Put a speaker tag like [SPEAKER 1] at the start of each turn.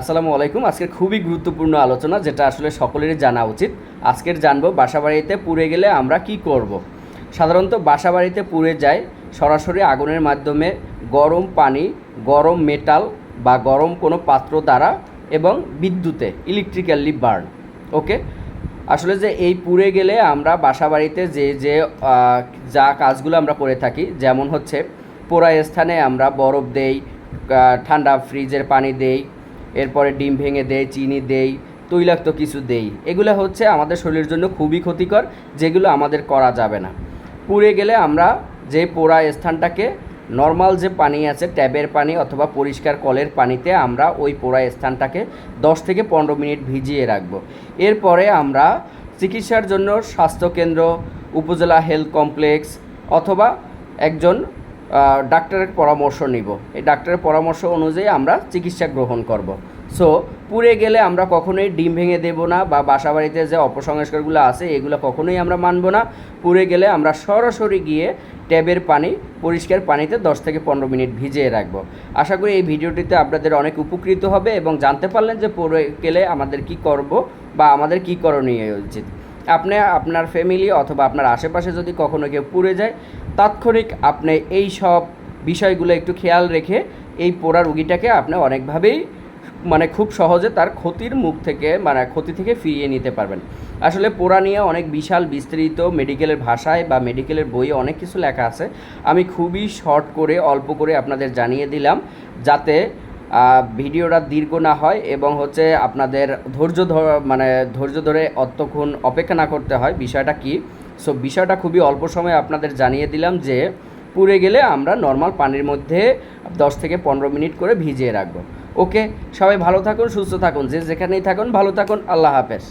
[SPEAKER 1] আসসালামু আলাইকুম। আজকের খুবই গুরুত্বপূর্ণ আলোচনা, যেটা আসলে সকলেরই জানা উচিত। আজকের জানবো বাসাবাড়িতে পুড়ে গেলে আমরা কি করব। সাধারণত বাসাবাড়িতে পুড়ে যায় সরাসরি আগুনের মাধ্যমে, গরম পানি, গরম মেটাল বা গরম কোনো পাত্র দ্বারা, এবং বিদ্যুতে ইলেকট্রিক্যালি বার্ন। ওকে, আসলে যে এই পুড়ে গেলে আমরা বাসাবাড়িতে যে যা কাজগুলো আমরা করে থাকি, যেমন হচ্ছে পোড়া স্থানে আমরা বরফ দেই, ঠান্ডা ফ্রিজের পানি দেই, এরপরে ডিম ভেঙে দেই, চিনি দেই, তৈলাক্ত কিছু দেই। এগুলো হচ্ছে আমাদের শরীরের জন্য খুবই ক্ষতিকর, যেগুলো আমাদের করা যাবে না। পুড়ে গেলে আমরা যে পোড়া স্থানটাকে নর্মাল যে পানি আছে, ট্যাবের পানি অথবা পরিষ্কার কলের পানিতে আমরা ওই পোড়া স্থানটাকে 10 থেকে 15 মিনিট ভিজিয়ে রাখবো। এরপরে আমরা চিকিৎসার জন্য স্বাস্থ্যকেন্দ্র, উপজেলা হেলথ কমপ্লেক্স অথবা একজন ডাক্তারের পরামর্শ নিব। এই ডাক্তারের পরামর্শ অনুযায়ী আমরা চিকিৎসা গ্রহণ করব। সো পুড়ে গেলে আমরা কখনোই ডিম ভেঙে দেব না, বা বাসাবাড়িতে যে অপসংস্কারগুলো আছে এগুলো কখনোই আমরা মানব না। পুড়ে গেলে আমরা সরাসরি গিয়ে ট্যাবের পানি, পরিষ্কার পানিতে 10 থেকে 15 মিনিট ভিজিয়ে রাখবো। আশা করি এই ভিডিওটিতে আপনাদের অনেক উপকৃত হবে এবং জানতে পারলেন যে পুড়ে গেলে আমাদের কি করব বা আমাদের কি করণীয় উচিত। আপনি আপনার ফ্যামিলি অথবা আপনার আশেপাশে যদি কখনো কেউ পুড়ে যায়, তাৎক্ষণিক আপনি এই সব বিষয়গুলো একটু খেয়াল রেখে এই পোড়া রুগীটাকে আপনি অনেকভাবেই খুব সহজে তার ক্ষতির মুখ থেকে, ক্ষতি থেকে ফিরিয়ে নিতে পারবেন। আসলে পোড়া নিয়ে অনেক বিশাল বিস্তৃত মেডিকেলের ভাষায় বা মেডিকেলের বইয়ে অনেক কিছু লেখা আছে। আমি খুবই শর্ট করে, অল্প করে আপনাদের জানিয়ে দিলাম, যাতে ভিডিওটা দীর্ঘ না হয় এবং হচ্ছে আপনাদের ধৈর্য ধরে অতক্ষণ অপেক্ষা না করতে হয়। বিষয়টা কি? সো বিষয়টা খুবই অল্প সময়ে আপনাদের জানিয়ে দিলাম যে পুড়ে গেলে আমরা নর্মাল পানির মধ্যে 10 থেকে 15 মিনিট করে ভিজিয়ে রাখবো। ওকে, সবাই ভালো থাকুন, সুস্থ থাকুন, যে যেখানেই থাকুন ভালো থাকুন। আল্লাহ হাফেজ।